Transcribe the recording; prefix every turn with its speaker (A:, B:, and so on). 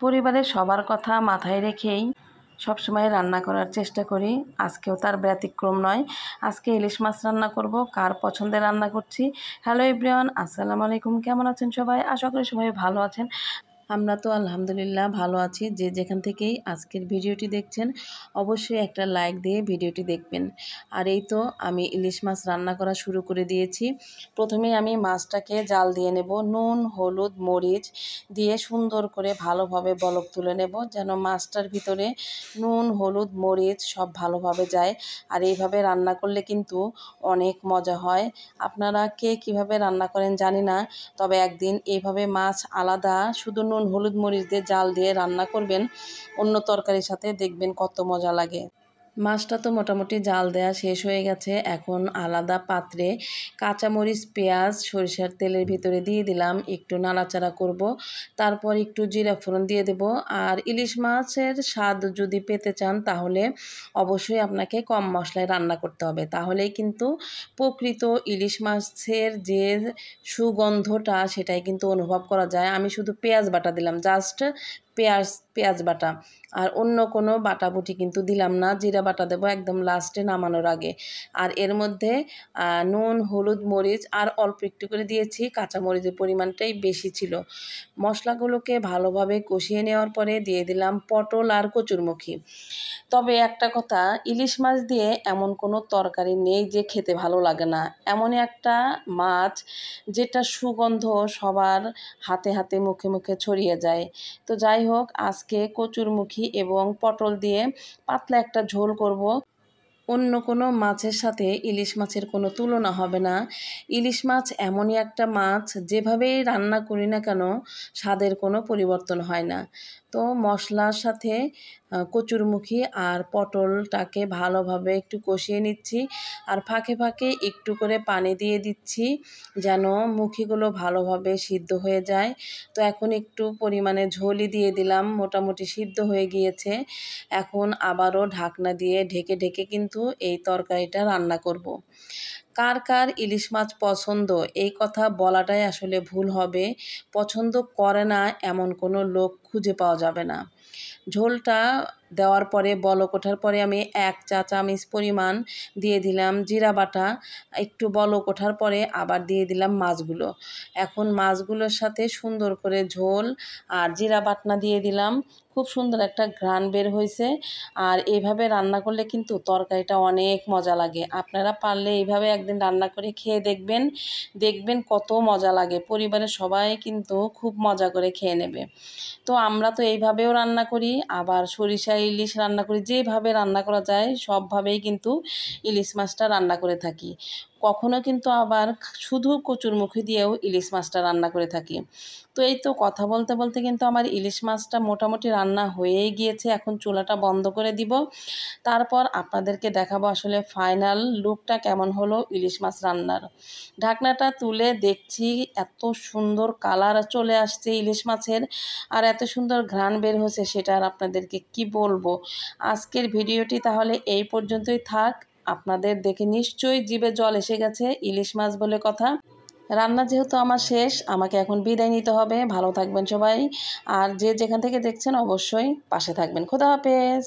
A: পরিবারের সবার কথা মাথায় রেখেই সবসময় রান্না করার চেষ্টা করি। আজকেও তার ব্যতিক্রম নয়। আজকে ইলিশ মাছ রান্না করব। কার পছন্দের রান্না করছি। হ্যালো এভরিওয়ান, আসসালামু আলাইকুম। কেমন আছেন সবাই? আশা করি সবাই ভালো আছেন। আমরা তো আলহামদুলিল্লাহ ভালো আছি। যে যেখান থেকেই আজকের ভিডিওটি দেখছেন অবশ্যই একটা লাইক দিয়ে ভিডিওটি দেখবেন। আর এই তো আমি ইলিশ মাছ রান্না করা শুরু করে দিয়েছি। প্রথমেই আমি মাছটাকে জাল দিয়ে নেব, নুন হলুদ মরিচ দিয়ে সুন্দর করে ভালোভাবে বলক তুলে নেব, যেন মাছটার ভিতরে নুন হলুদ মরিচ সব ভালোভাবে যায়। আর এইভাবে রান্না করলে কিন্তু অনেক মজা হয়। আপনারা কে কীভাবে রান্না করেন জানি না, তবে একদিন এইভাবে মাছ আলাদা শুধু নুন হলুদ মরিচ দিয়ে জাল দিয়ে রান্না করবেন অন্য তরকারির সাথে, দেখবেন কত মজা লাগে। মাছটা তো মোটামুটি জাল দেয়া শেষ হয়ে গেছে। এখন আলাদা পাত্রে কাঁচামরিচ পেঁয়াজ সরিষার তেলের ভিতরে দিয়ে দিলাম, একটু নাড়াচাড়া করব। তারপর একটু জিরা ফোড়ন দিয়ে দেব। আর ইলিশ মাছের স্বাদ যদি পেতে চান তাহলে অবশ্যই আপনাকে কম মশলায় রান্না করতে হবে, তাহলেই কিন্তু প্রকৃত ইলিশ মাছের যে সুগন্ধটা সেটাই কিন্তু অনুভব করা যায়। আমি শুধু পেঁয়াজ বাটা দিলাম, জাস্ট পেঁয়াজ বাটা, আর অন্য কোনো বাটাবুটি কিন্তু দিলাম না। জিরা বাটা দেবো একদম লাস্টে নামানোর আগে। আর এর মধ্যে নুন হলুদ মরিচ আর অল্প একটু করে দিয়েছি, কাঁচামরিচের পরিমাণটাই বেশি ছিল। মশলাগুলোকে ভালোভাবে কষিয়ে নেওয়ার পরে দিয়ে দিলাম পটল আর কচুরমুখী। তবে একটা কথা, ইলিশ মাছ দিয়ে এমন কোনো তরকারি নেই যে খেতে ভালো লাগে না। এমনই একটা মাছ যেটা সুগন্ধ সবার হাতে হাতে মুখে মুখে ছড়িয়ে যায়। তো যাই হোক, আজকে কচুরমুখী এবং পটল দিয়ে পাতলা একটা ঝোল করব। অন্য কোনো মাছের সাথে ইলিশ মাছের কোনো তুলনা হবে না। ইলিশ মাছ এমনই একটা মাছ, যেভাবেই রান্না করি না কেন স্বাদের কোনো পরিবর্তন হয় না। তো মশলার সাথে কচুরমুখী আর পটলটাকে ভালোভাবে একটু কষিয়ে নিচ্ছি। আর ফাঁকে ফাঁকে একটু করে পানি দিয়ে দিচ্ছি, যেন মুখিগুলো ভালোভাবে সিদ্ধ হয়ে যায়। তো এখন একটু পরিমাণে ঝোলই দিয়ে দিলাম, মোটামুটি সিদ্ধ হয়ে গিয়েছে। এখন আবারও ঢাকনা দিয়ে ঢেকে ঢেকে কিন্তু এই তরকারিটা রান্না করব। কার কার ইলিশ মাছ পছন্দ এই কথা বলাটাই আসলে ভুল হবে। পছন্দ করে না এমন কোনো লোক খুঁজে পাওয়া যাবে না। ঝোলটা দেওয়ার পরে বলক ওঠার পরে আমি 1 চা চামচ পরিমাণ দিয়ে দিলাম জিরা বাটা। একটু বলক ওঠার পরে আবার দিয়ে দিলাম মাছগুলো। এখন মাছগুলোর সাথে সুন্দর করে ঝোল আর জিরা বাটনা দিয়ে দিলাম। খুব সুন্দর একটা ঘ্রাণ বের হয়েছে। আর এইভাবে রান্না করলে কিন্তু তরকারিটা অনেক মজা লাগে। আপনারা পারলে এইভাবে একদিন রান্না করে খেয়ে দেখবেন, দেখবেন কত মজা লাগে। পরিবারের সবাই কিন্তু খুব মজা করে খেয়ে নেবে। তো আমরা তো এইভাবেও রান্না করি, আবার সরিষা ইলিশ রান্না করি। যেভাবে রান্না করা যায় সবভাবেই কিন্তু ইলিশ মাছটা রান্না করে থাকি। কখনো কিন্তু আবার শুধু কচুরমুখী দিয়েও ইলিশ মাছটা রান্না করে থাকি। তো এই তো কথা বলতে বলতে কিন্তু আমার ইলিশ মাছটা মোটামুটি রান্না হয়েই গিয়েছে। এখন চুলাটা বন্ধ করে দিব। তারপর আপনাদেরকে দেখাবো আসলে ফাইনাল লুকটা কেমন হলো ইলিশ মাছ রান্নার। ঢাকনাটা তুলে দেখছি এত সুন্দর কালার চলে আসছে ইলিশ মাছের, আর এত সুন্দর ঘ্রাণ বের হয়েছে, সেটা আর আপনাদেরকে কি বলবো। আজকের ভিডিওটি তাহলে এই পর্যন্তই থাক। আপনাদের দেখে নিশ্চয়ই জিভে জল এসে গেছে, ইলিশ মাছ বলে কথা। রান্না যেহেতু আমার শেষ, আমাকে এখন বিদায় নিতে হবে। ভালো থাকবেন সবাই। আর যে যেখান থেকে দেখছেন অবশ্যই পাশে থাকবেন। খোদা হাফেজ।